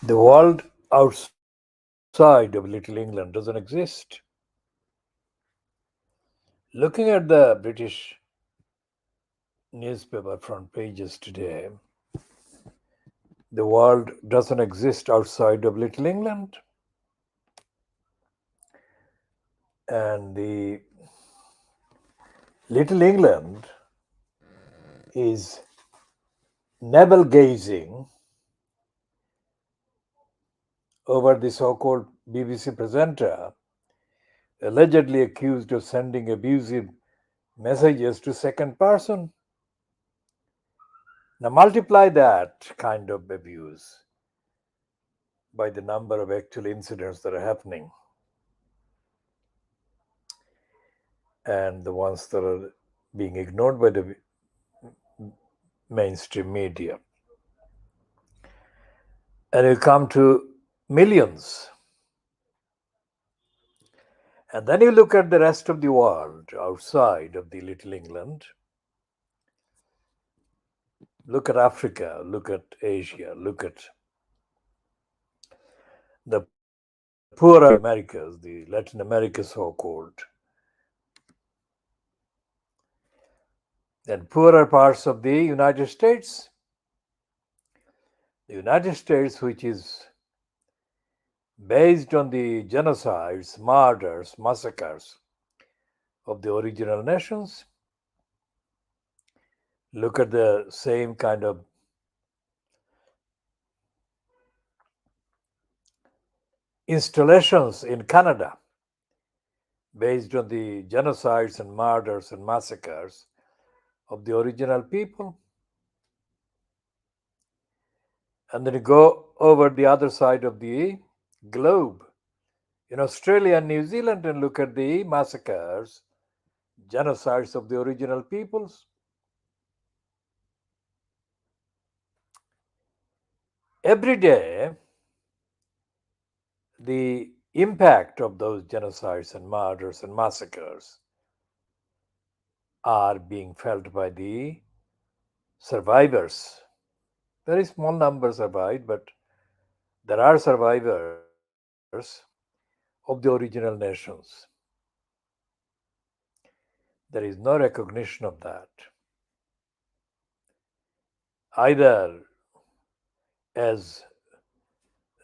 The world outside of Little England doesn't exist. Looking at the British newspaper front pages today, the world doesn't exist outside of Little England. And the Little England is navel gazing over the so-called BBC presenter allegedly accused of sending abusive messages to second person. Now multiply that kind of abuse by the number of actual incidents that are happening and the ones that are being ignored by the mainstream media. And you come to millions. And then you look at the rest of the world outside of the Little England. Look at Africa, look at Asia, look at the poorer Americas, the Latin America so-called, and poorer parts of the United States. The United States, which is based on the genocides, murders, massacres of the original nations. Look at the same kind of installations in Canada based on the genocides and murders and massacres of the original people. And then you go over the other side of the globe in Australia and New Zealand and look at the massacres, genocides of the original peoples. Every day, the impact of those genocides and murders and massacres are being felt by the survivors. Very small numbers survived, but there are survivors of the original nations. There is no recognition of that, either as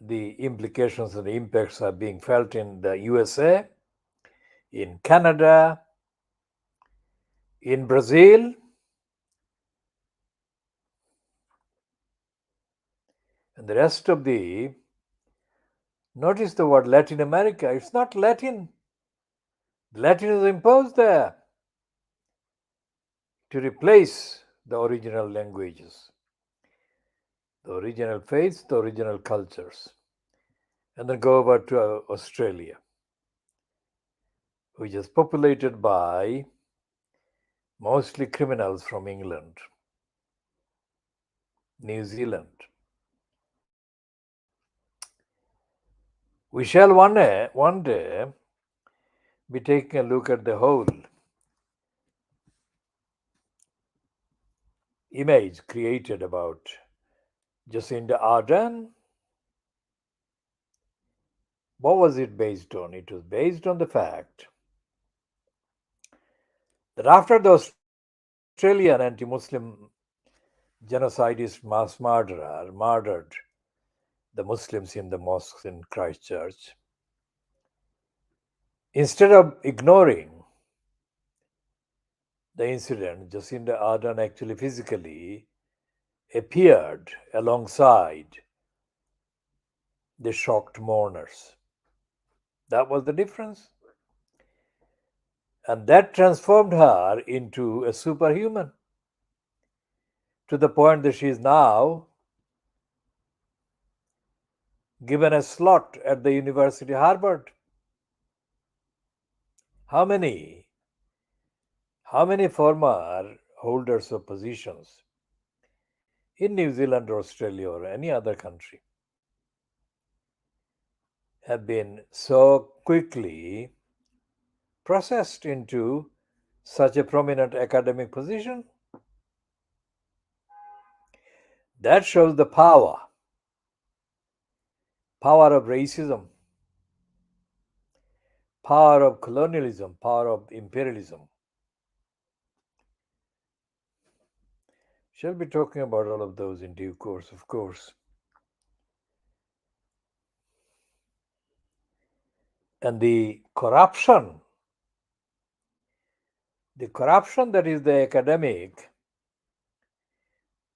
the implications and the impacts are being felt in the USA, in Canada, in Brazil, and the rest of the, notice the word Latin America, it's not Latin. Latin is imposed there to replace the original languages, the original faiths, the original cultures. And then go over to Australia, which is populated by mostly criminals from England, New Zealand. We shall one day be taking a look at the whole image created about Jacinda Ardern. What was it based on? It was based on the fact that after the Australian anti-Muslim genocidist mass murderer murdered the Muslims in the mosques in Christchurch, instead of ignoring the incident, Jacinda Ardern actually physically appeared alongside the shocked mourners. That was the difference. And that transformed her into a superhuman, to the point that she is now given a slot at the University of Harvard. How many former holders of positions in New Zealand or Australia or any other country have been so quickly processed into such a prominent academic position? That shows the power power of racism, power of colonialism, power of imperialism. Shall be talking about all of those in due course, of course. And the corruption that is the academic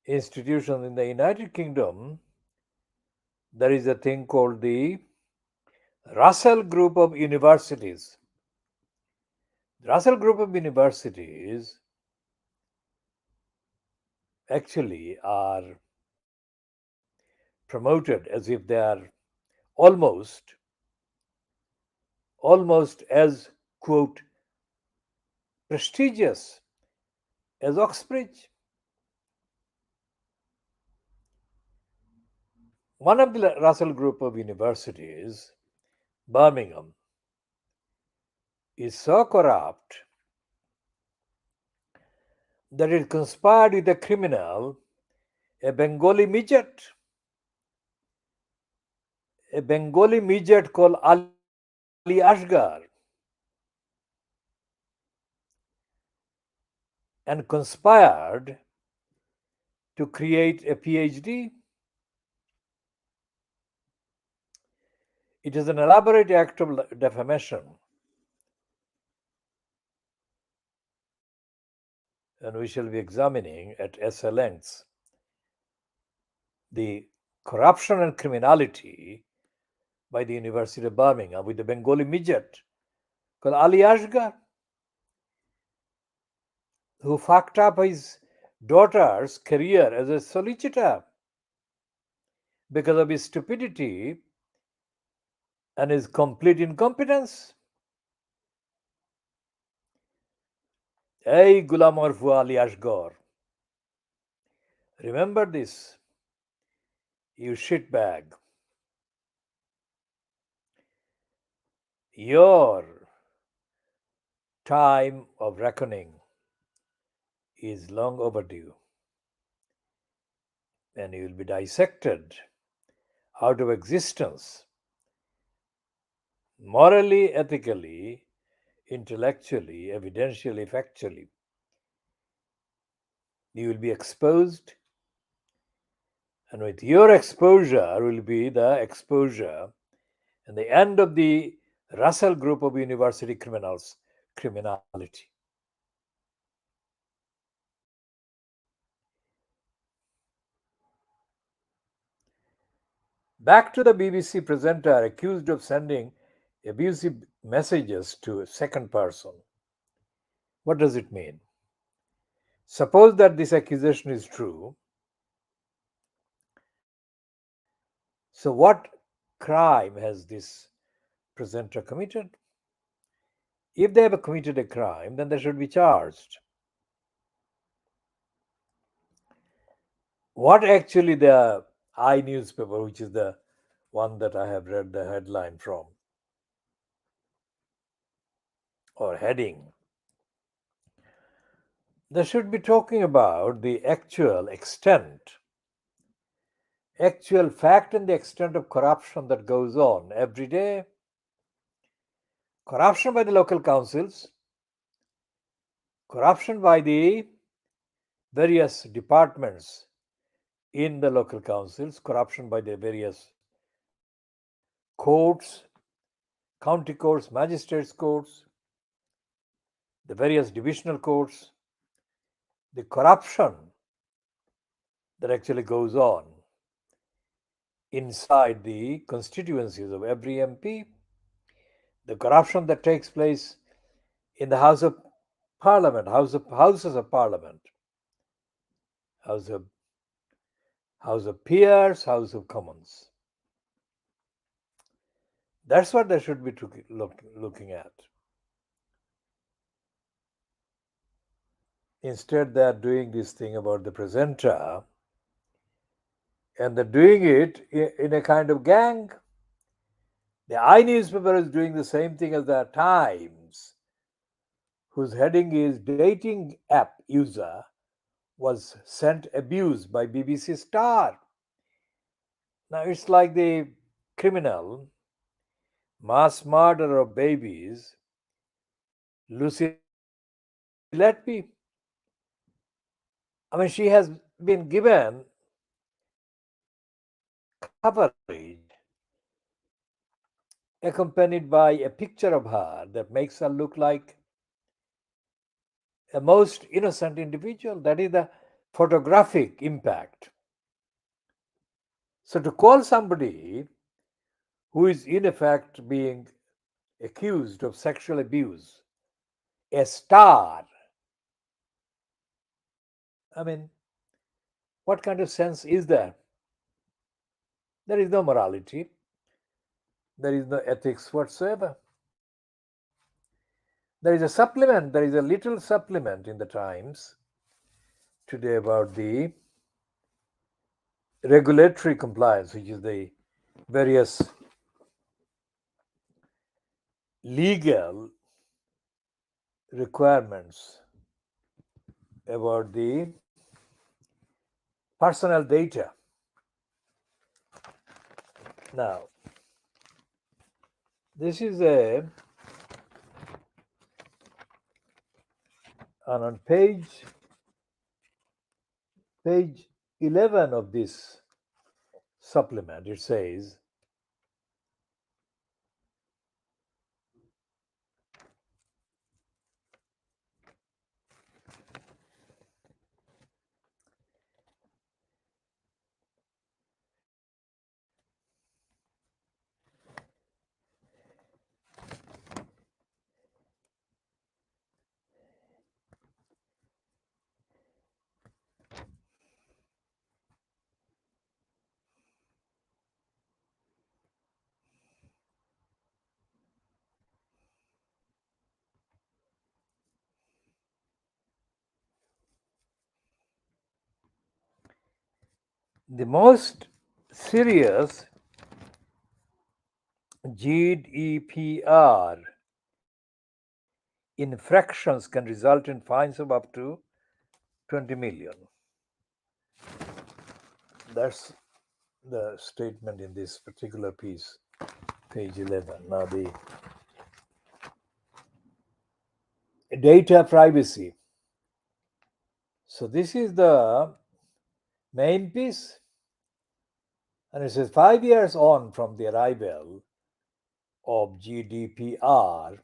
institution in the United Kingdom, there is a thing called the Russell Group of Universities. The Russell Group of Universities actually are promoted as if they are almost almost as quote prestigious as Oxbridge. One of the Russell Group of Universities, Birmingham, is so corrupt that it conspired with a criminal, a Bengali midget called Ali Asghar, and conspired to create a PhD. It is an elaborate act of defamation, and we shall be examining at essay lengths the corruption and criminality by the University of Birmingham with the Bengali midget called Ali Asghar, who fucked up his daughter's career as a solicitor because of his stupidity and his complete incompetence. Hey, Ghulam Marfu Ali Asghar, remember this, you shitbag. Your time of reckoning is long overdue, and you will be dissected out of existence morally, ethically, intellectually, evidentially, factually. You will be exposed, and with your exposure will be the exposure and the end of the Russell Group of University criminals' criminality. Back to the BBC presenter accused of sending abusive messages to a second person. What does it mean? Suppose that this accusation is true. So, what crime has this presenter committed? If they have committed a crime, then they should be charged. What actually the newspaper, which is the one that I have read the headline from, or heading, they should be talking about the actual fact and the extent of corruption that goes on every day. Corruption by the local councils, corruption by the various departments in the local councils, corruption by the various courts, county courts, magistrates' courts, the various divisional courts, the corruption that actually goes on inside the constituencies of every MP, the corruption that takes place in the House of Parliament, Houses of Parliament, House of Peers, House of Commons. That's what they should be looking at. Instead, they are doing this thing about the presenter, and they're doing it in a kind of gang. The newspaper is doing the same thing as the Times, whose heading is Dating App User was Sent Abuse by BBC Star. Now, it's like the criminal, mass murderer of babies, Lucy Letby. I mean, she has been given coverage accompanied by a picture of her that makes her look like a most innocent individual. That is the photographic impact. So, to call somebody who is in effect being accused of sexual abuse a star, I mean, what kind of sense is there? There is no morality, there is no ethics whatsoever. There is a supplement, there is a little supplement in the Times today about the regulatory compliance, which is the various legal requirements about the personal data. Now, this is on page 11 of this supplement. It says, the most serious GDPR infractions can result in fines of up to 20 million. That's the statement in this particular piece, page 11. Now, the data privacy. So, this is the main piece, and it says 5 years on from the arrival of GDPR,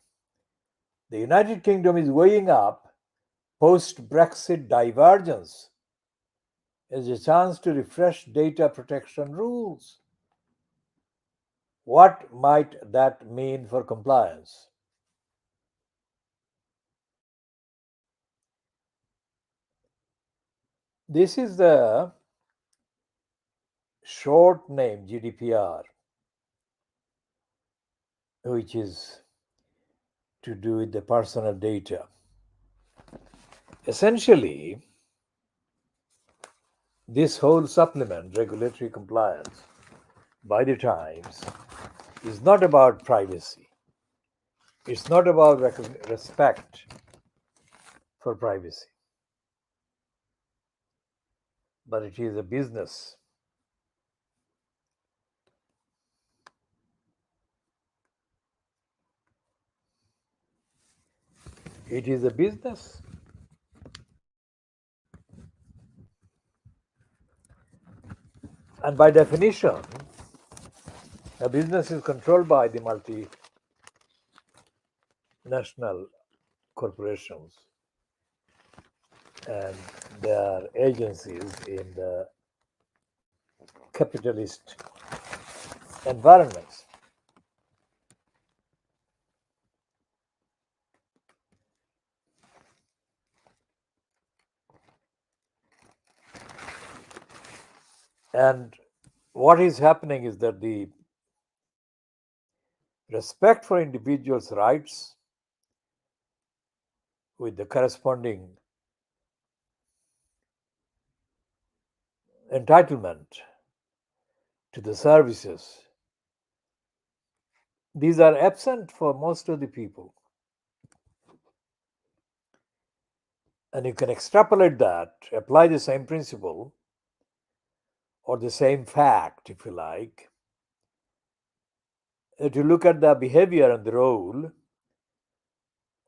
the United Kingdom is weighing up post Brexit divergence as a chance to refresh data protection rules. What might that mean for compliance? This is the short name GDPR, which is to do with the personal data. Essentially, this whole supplement, regulatory compliance, by the Times, is not about privacy. It's not about respect for privacy, but it is a business. It is a business. And by definition, a business is controlled by the multinational corporations, and there are agencies in the capitalist environments. And what is happening is that the respect for individuals' rights with the corresponding entitlement to the services, these are absent for most of the people. And you can extrapolate that, apply the same principle or the same fact, if you like, to look at the behavior and the role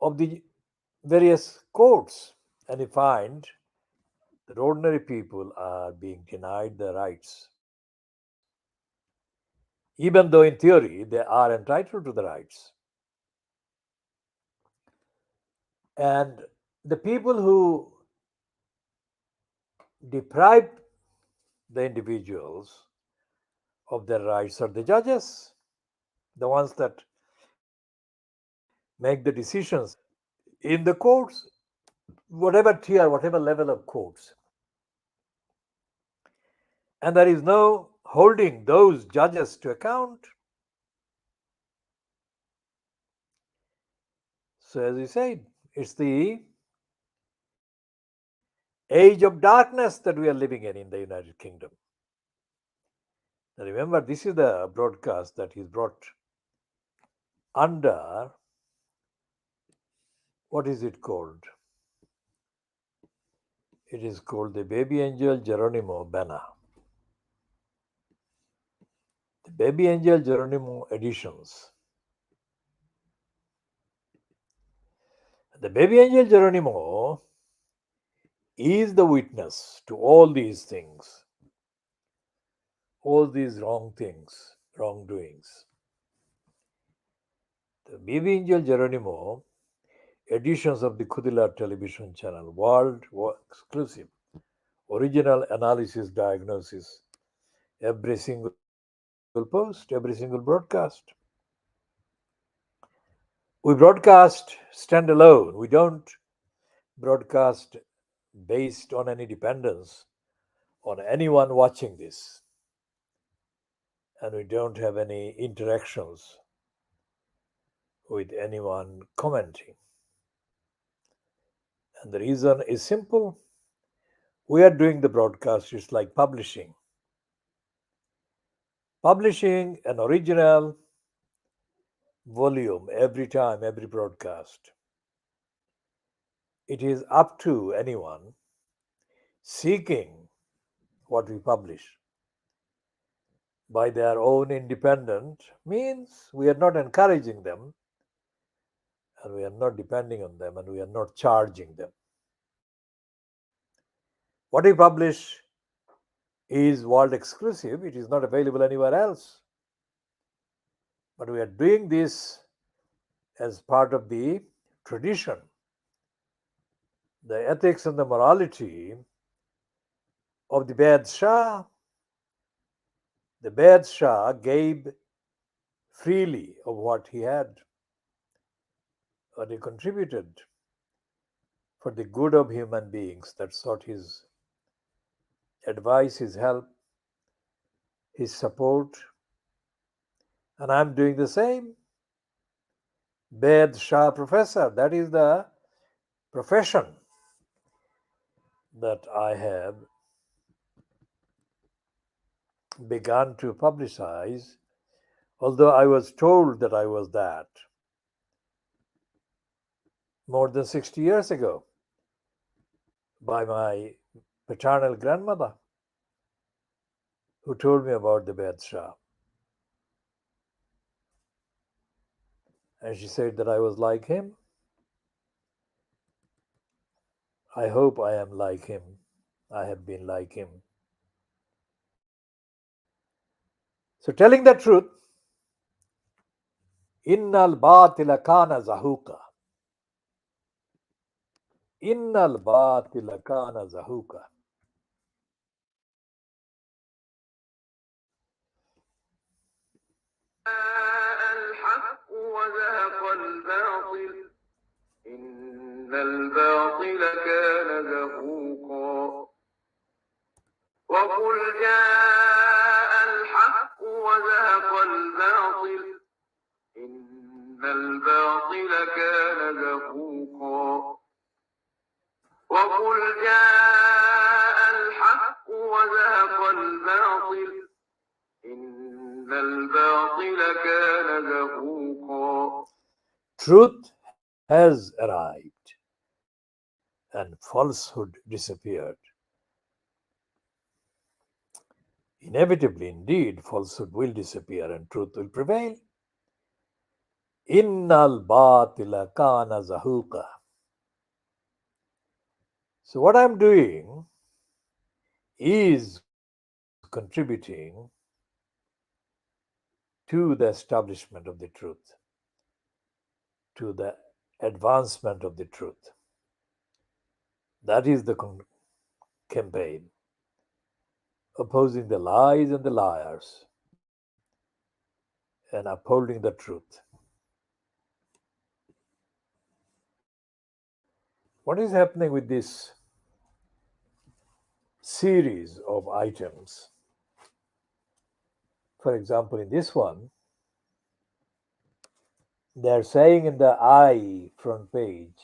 of the various courts, and you find that ordinary people are being denied their rights, even though in theory they are entitled to the rights. And the people who deprive the individuals of their rights are the judges, the ones that make the decisions in the courts, whatever tier, whatever level of courts. And there is no holding those judges to account. So, as we said, it's the age of darkness that we are living in the United Kingdom. Now remember, this is the broadcast that is brought under, what is it called? It is called the Baby Angel Geronimo banner. The Baby Angel Geronimo editions. The Baby Angel Geronimo is the witness to all these things, all these wrong things, wrongdoings. The Baby Angel Geronimo editions of the Khoodeelaar television channel, world exclusive, original analysis, diagnosis, every single post, every single broadcast. We broadcast standalone. We don't broadcast based on any dependence on anyone watching this. And we don't have any interactions with anyone commenting. And the reason is simple. We are doing the broadcast, it's like publishing. Publishing an original volume every time, every broadcast. It is up to anyone seeking what we publish by their own independent means. We are not encouraging them, and we are not depending on them, and we are not charging them. What we publish is world exclusive, it is not available anywhere else. But we are doing this as part of the tradition, the ethics and the morality of the Vedh Shah. The Vedh Shah gave freely of what he had, what he contributed for the good of human beings that sought his advice, his help, his support. And I'm doing the same. Vedh Shah professor, that is the profession that I have begun to publicize, although I was told that I was that more than 60 years ago by my paternal grandmother, who told me about the Vedh Shah. And she said that I was like him. I hope I am like him. I have been like him. So, telling the truth, innal batila kana zahuka. Innal batila kana zahuka. الحق وزهق الباطل إن الباطل كان زهوقا وقل جاء الحق وزهق الباطل إن الباطل كان زهوقا وقل جاء الحق وزهق الباطل إن الباطل كان زهوقا. Truth has arrived and falsehood disappeared. Inevitably, indeed, falsehood will disappear and truth will prevail. Innal batila kana zahuqa. So what I'm doing is contributing to the establishment of the truth, to the advancement of the truth. That is the campaign, opposing the lies and the liars and upholding the truth. What is happening with this series of items? For example, in this one, they are saying in the I front page,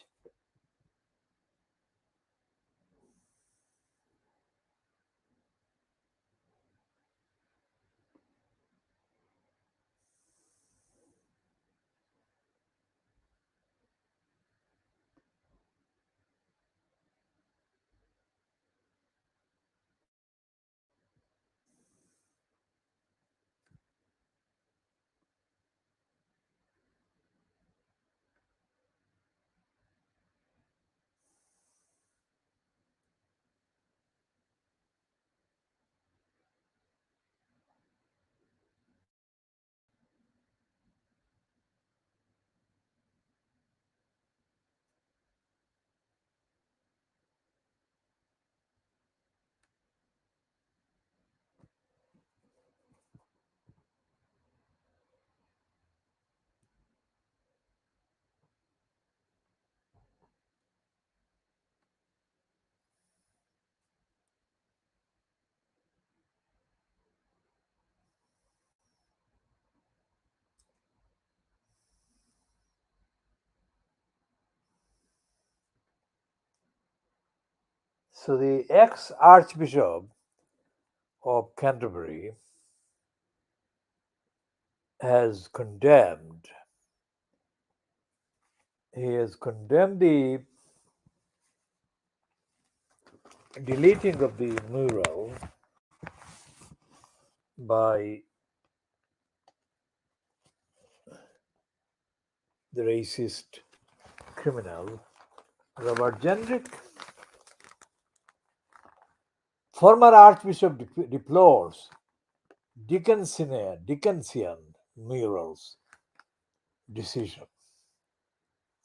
so the ex Archbishop of Canterbury has condemned, he has condemned the deleting of the mural by the racist criminal Robert Jenrick. Former Archbishop deplores Dickensian murals decision.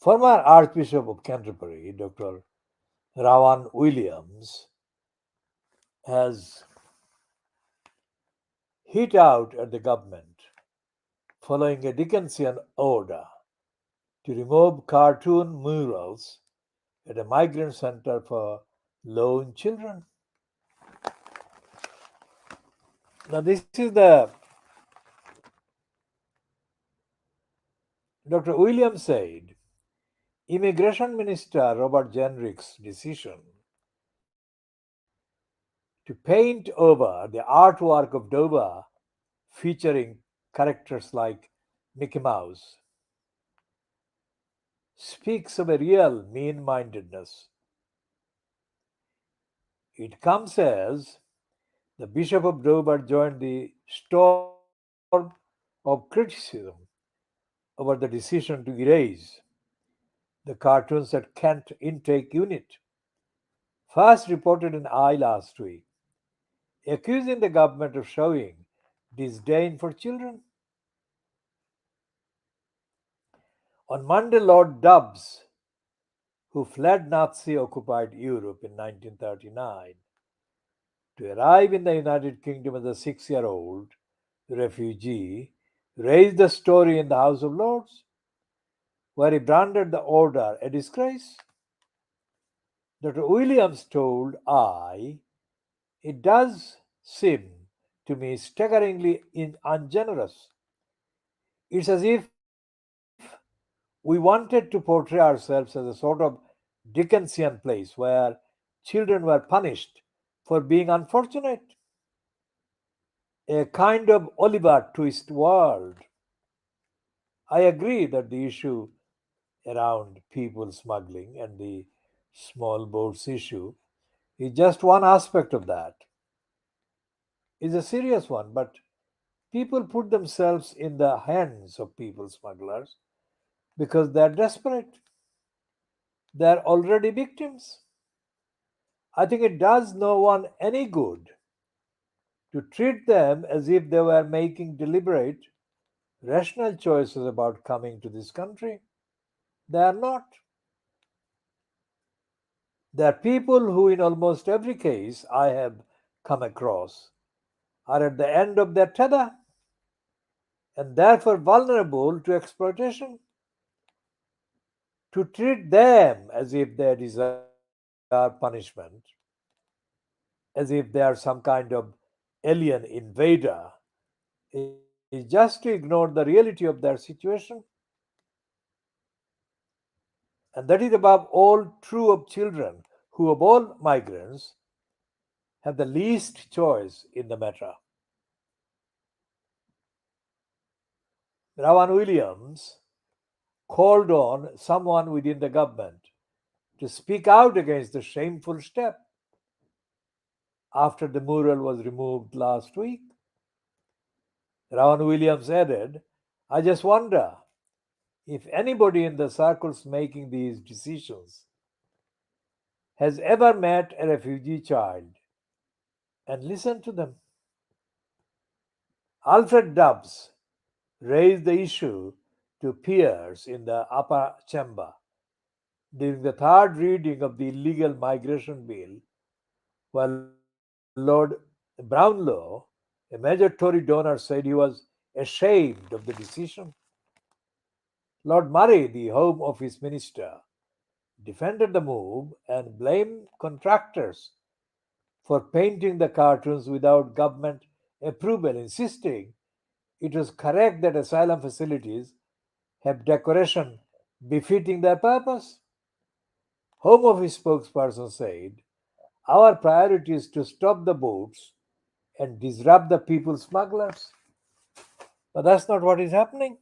Former Archbishop of Canterbury, Dr. Rawan Williams, has hit out at the government following a Dickensian order to remove cartoon murals at a migrant center for lone children. Now, this is the Dr. Williams said Immigration Minister Robert Jenrick's decision to paint over the artwork of Dover featuring characters like Mickey Mouse speaks of a real mean mindedness. It comes as the Bishop of Dover joined the storm of criticism over the decision to erase the cartoons at Kent Intake Unit, first reported in I last week, accusing the government of showing disdain for children. On Monday, Lord Dubs, who fled Nazi occupied Europe in 1939 to arrive in the United Kingdom as a 6-year old refugee, raised the story in the House of Lords, where he branded the order a disgrace. Dr. Williams told I, it does seem to me staggeringly ungenerous. It's as if we wanted to portray ourselves as a sort of Dickensian place where children were punished for being unfortunate, a kind of Oliver Twist world. I agree that the issue around people smuggling and the small boats issue is just one aspect of that. It's a serious one, but people put themselves in the hands of people smugglers because they are desperate. They are already victims. I think it does no one any good to treat them as if they were making deliberate, rational choices about coming to this country. They are not. They are people who, in almost every case I have come across, are at the end of their tether and therefore vulnerable to exploitation. To treat them as if they deserve punishment, as if they are some kind of alien invader, is just to ignore the reality of their situation. And that is above all true of children who, of all migrants, have the least choice in the matter. Rawan Williams called on someone within the government to speak out against the shameful step after the mural was removed last week. Rawan Williams added, I just wonder if anybody in the circles making these decisions has ever met a refugee child and listened to them. Alfred Dubs raised the issue to peers in the upper chamber during the third reading of the illegal migration bill, while Lord Brownlow, a major Tory donor, said he was ashamed of the decision. Lord Murray, the Home Office Minister, defended the move and blamed contractors for painting the cartoons without government approval, insisting it was correct that asylum facilities have decoration befitting their purpose. Home Office spokesperson said, our priority is to stop the boats and disrupt the people smugglers. But that's not what is happening.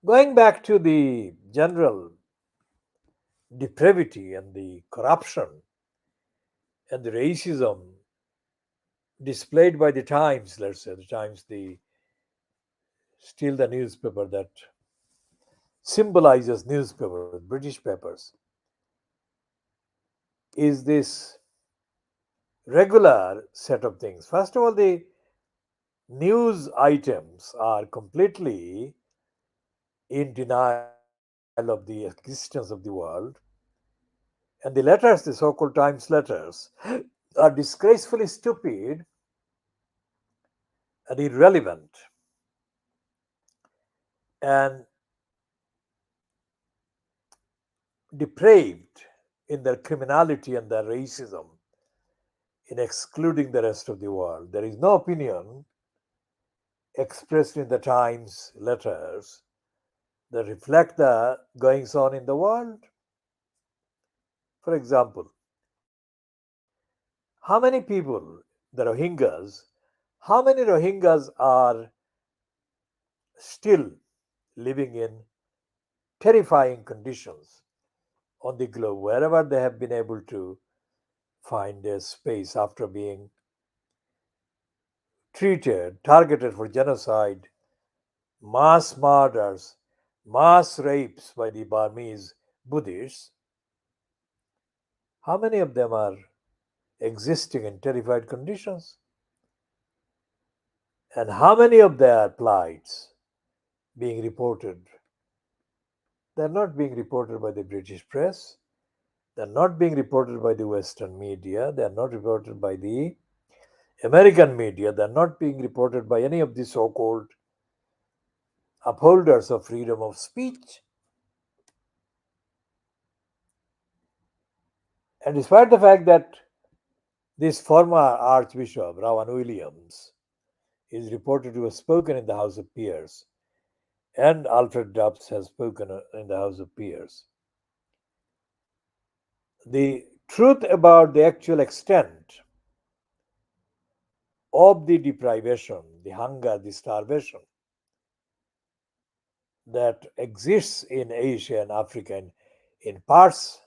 Going back to the general depravity and the corruption and the racism displayed by the Times, let's say, the Times, the still the newspaper that symbolizes newspapers, British papers, is this regular set of things. First of all, the news items are completely in denial of the existence of the world, and the letters, the so called Times letters, are disgracefully stupid and irrelevant and depraved in their criminality and their racism in excluding the rest of the world. There is no opinion expressed in the Times letters that reflect the goings on in the world. For example, how many people, the Rohingyas, how many Rohingyas are still living in terrifying conditions on the globe, wherever they have been able to find a space after being treated, targeted for genocide, mass murders, mass rapes by the Burmese Buddhists? How many of them are existing in terrified conditions? And how many of their plights being reported? They're not being reported by the British press. They're not being reported by the Western media. They're not reported by the American media. They're not being reported by any of the so called upholders of freedom of speech. And despite the fact that this former Archbishop, Rawan Williams, is reported to have spoken in the House of Peers, and Alfred Dubs has spoken in the House of Peers, the truth about the actual extent of the deprivation, the hunger, the starvation that exists in Asia and Africa, and in parts,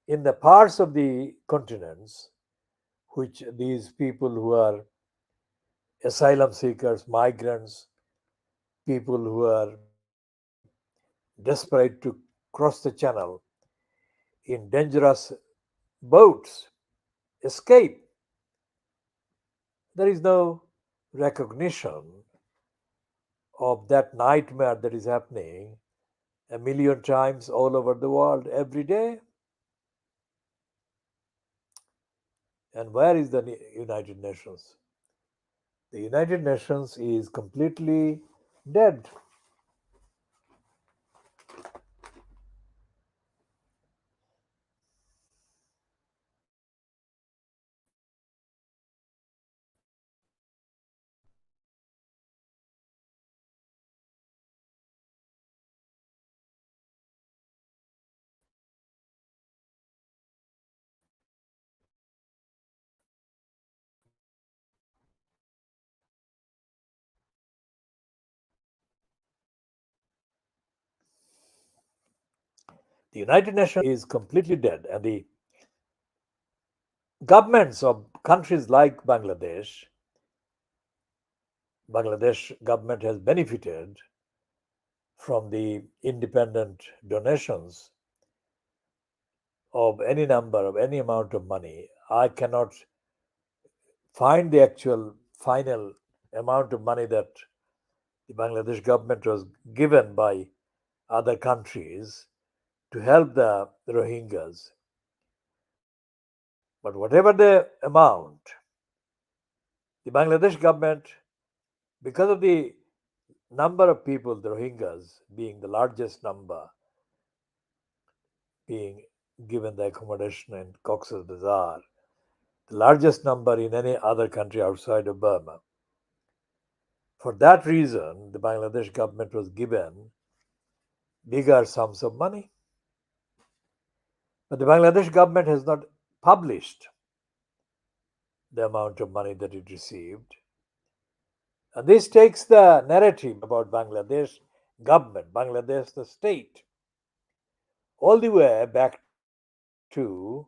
in the parts of the continents which these people who are asylum seekers, migrants, people who are desperate to cross the channel in dangerous boats escape. There is no recognition of that nightmare that is happening a million times all over the world every day. And where is the United Nations? The United Nations is completely dead. The United Nations is completely dead, and the governments of countries like Bangladesh government has benefited from the independent donations of any number of any amount of money. I cannot find the actual final amount of money that the Bangladesh government was given by other countries to help the Rohingyas. But whatever the amount, the Bangladesh government, because of the number of people, the Rohingyas being the largest number, being given the accommodation in Cox's Bazar, the largest number in any other country outside of Burma. For that reason, the Bangladesh government was given bigger sums of money. But the Bangladesh government has not published the amount of money that it received. And this takes the narrative about Bangladesh government, Bangladesh the state, all the way back to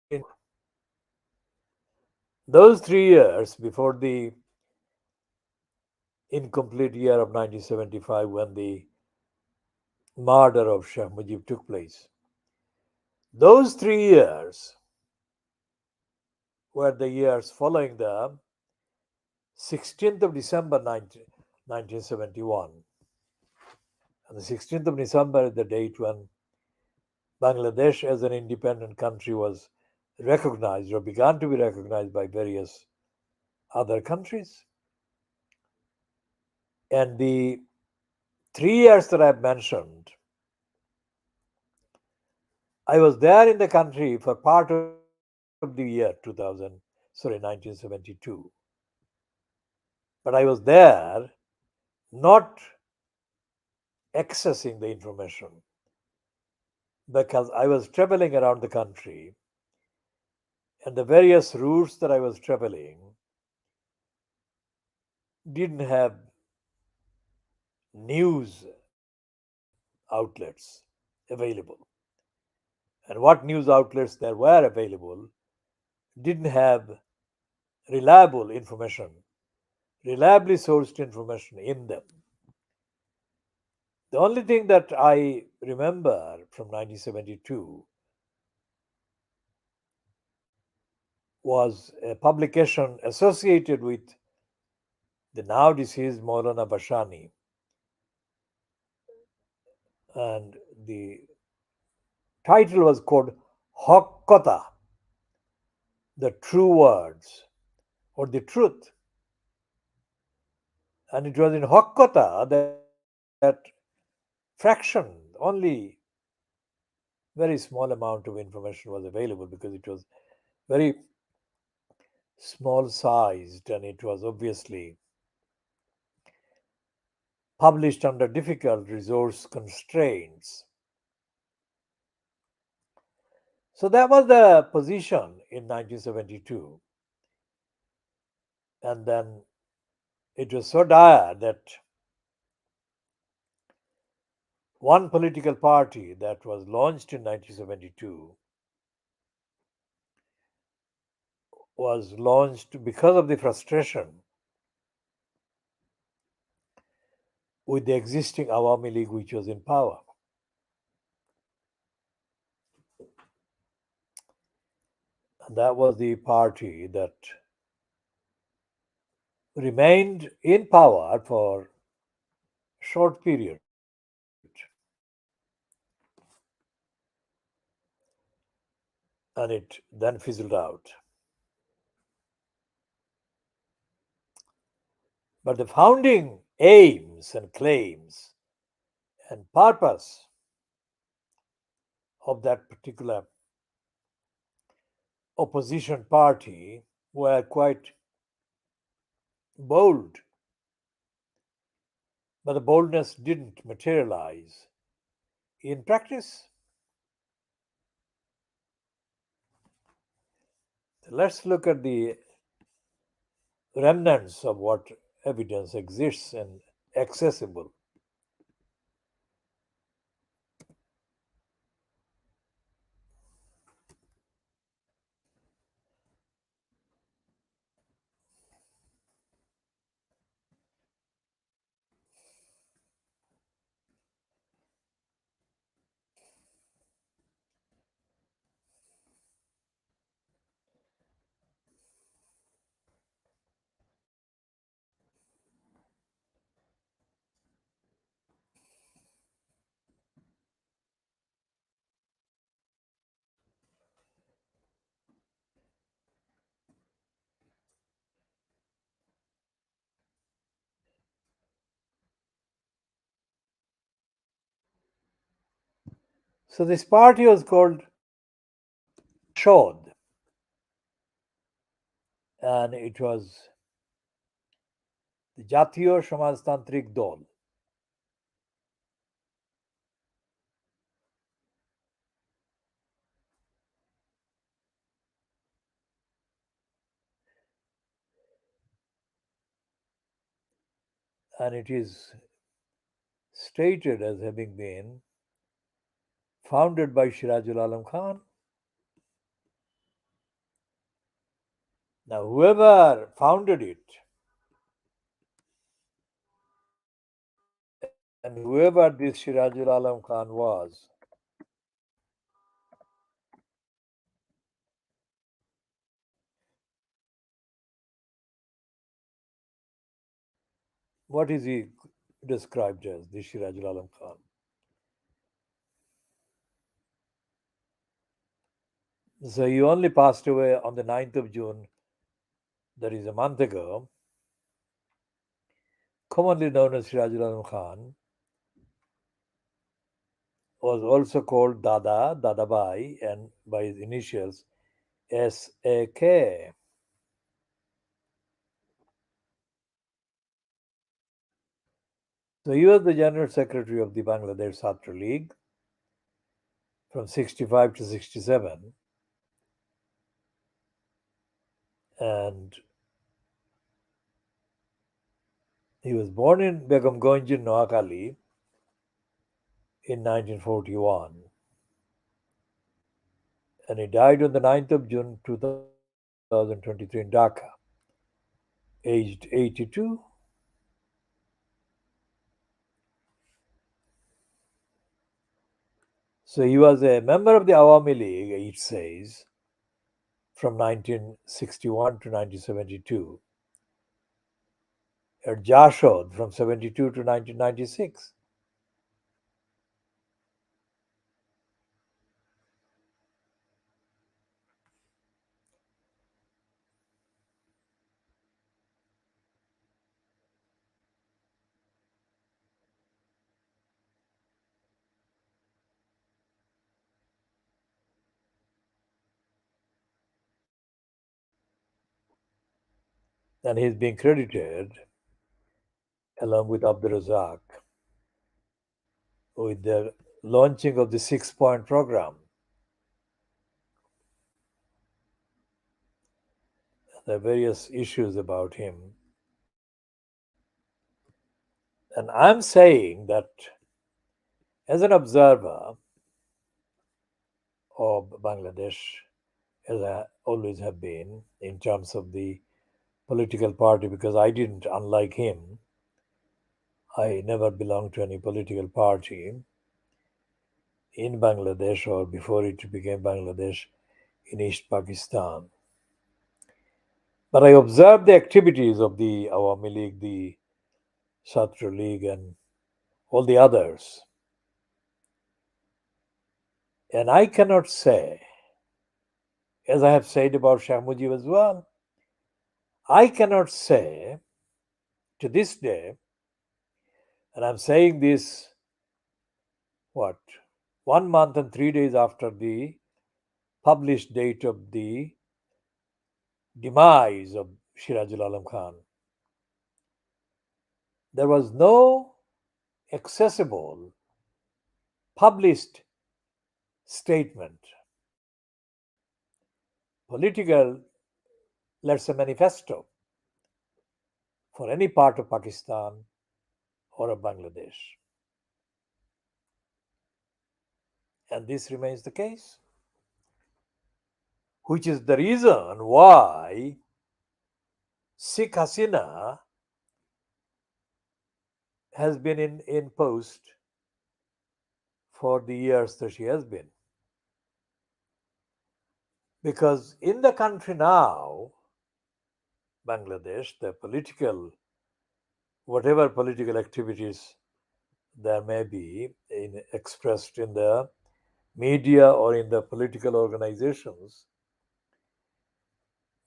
1974. Those 3 years before the incomplete year of 1975 when the murder of Sheikh Mujib took place. Those 3 years were the years following the 16th of December 1971. And the 16th of December is the date when Bangladesh as an independent country was recognized or began to be recognized by various other countries. And the 3 years that I've mentioned, I was there in the country for part of the year 1972. But I was there not accessing the information because I was traveling around the country and the various routes that I was traveling didn't have news outlets available. And what news outlets there were available didn't have reliable information, reliably sourced information in them. The only thing that I remember from 1972 was a publication associated with the now deceased Maulana Bashani. And the title was called Hokkota, the true words or the truth. And it was in Hokkota that fraction, only very small amount of information was available because it was very small sized and it was obviously published under difficult resource constraints. So that was the position in 1972. And then it was so dire that One political party that was launched in 1972 was launched because of the frustration with the existing Awami League which was in power. And that was the party that remained in power for a short period and it then fizzled out. But the founding aims and claims and purpose of that particular opposition party were quite bold, but the boldness didn't materialize in practice. Let's look at the remnants of what evidence exists and accessible. So this party was called Jashod, and it was the Jatiyo Samajtantrik Dol. And it is stated as having been founded by Shirajul Alam Khan. Now, whoever founded it and whoever this Shirajul Alam Khan was, what is he described as, this Shirajul Alam Khan? So he only passed away on the 9th of June, that is a month ago, commonly known as Shirajul Alam Khan, was also called Dada, Dadabai, and by his initials SAK. So he was the General Secretary of the Bangladesh Chhatra League from 65 to 67. And he was born in Begumganj in Noakhali in 1941. And he died on the 9th of June 2023 in Dhaka, aged 82. So he was a member of the Awami League, it says, from 1961 to 1972, at Jashod from 72 to 1996. And he's being credited, along with Abdul Razak, with the launching of the 6 point program. There are various issues about him. And I'm saying that As an observer of Bangladesh, as I always have been in terms of the political party, because I didn't, unlike him, I never belonged to any political party in Bangladesh or before it became Bangladesh in East Pakistan. But I observed the activities of the Awami League, the Chhatra League, and all the others. And I cannot say, as I have said about Shah Mujib as well, I cannot say to this day, and I'm saying this, what, 1 month and 3 days after the published date of the demise of Shirajul Alam Khan, there was no accessible published statement, political, let's say, manifesto for any part of Pakistan or of Bangladesh. And this remains the case, which is the reason why Sheikh Hasina has been in post for the years that she has been. Because in the country now, Bangladesh, the political, whatever political activities there may be expressed in the media or in the political organizations,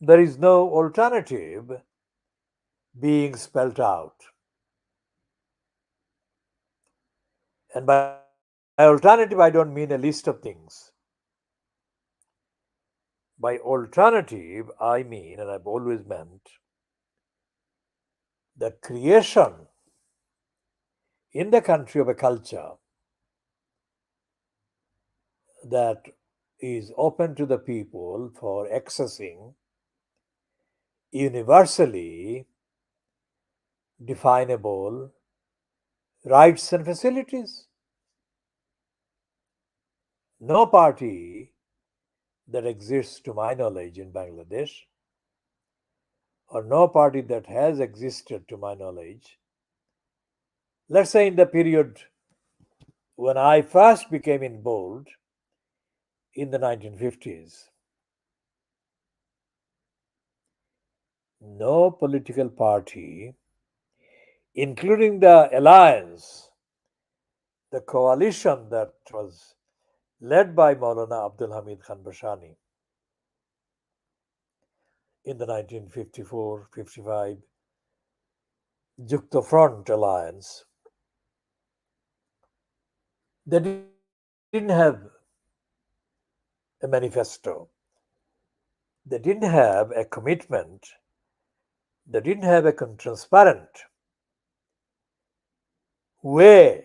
there is no alternative being spelt out. And by alternative, I don't mean a list of things. By alternative, I mean, and I've always meant, the creation in the country of a culture that is open to the people for accessing universally definable rights and facilities. No party that exists to my knowledge in Bangladesh, or no party that has existed to my knowledge, let's say in the period when I first became involved in the 1950s, no political party, including the alliance, the coalition that was led by Maulana Abdul Hamid Khan Bashani in the 1954-55 Jukta Front alliance, they didn't have a manifesto. They didn't have a commitment. They didn't have a transparent way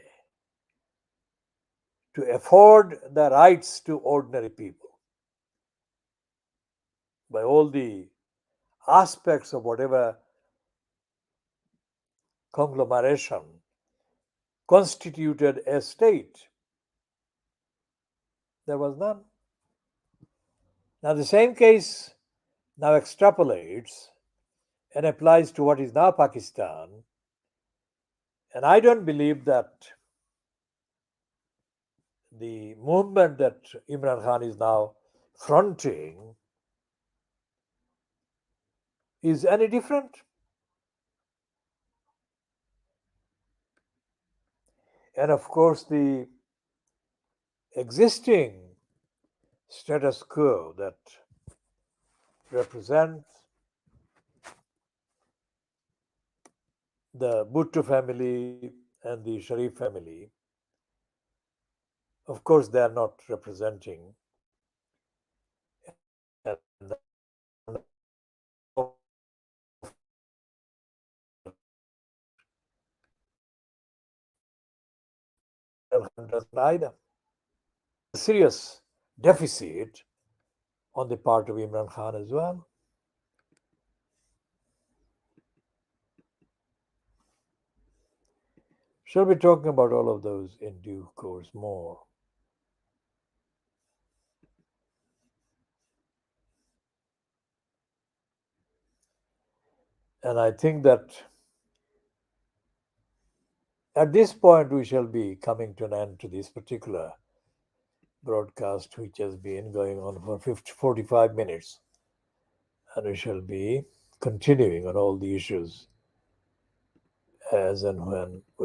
to afford the rights to ordinary people by all the aspects of whatever conglomeration constituted a state. There was none. Now, the same case now extrapolates and applies to what is now Pakistan. And I don't believe that the movement that Imran Khan is now fronting is any different. And of course, the existing status quo that represents the Bhutto family and the Sharif family, of course, they are not representing, and doesn't either. Serious deficit on the part of Imran Khan as well. Shall be talking about all of those in due course more. And I think that at this point we shall be coming to an end to this particular broadcast, which has been going on for 45 minutes. And we shall be continuing on all the issues as and when we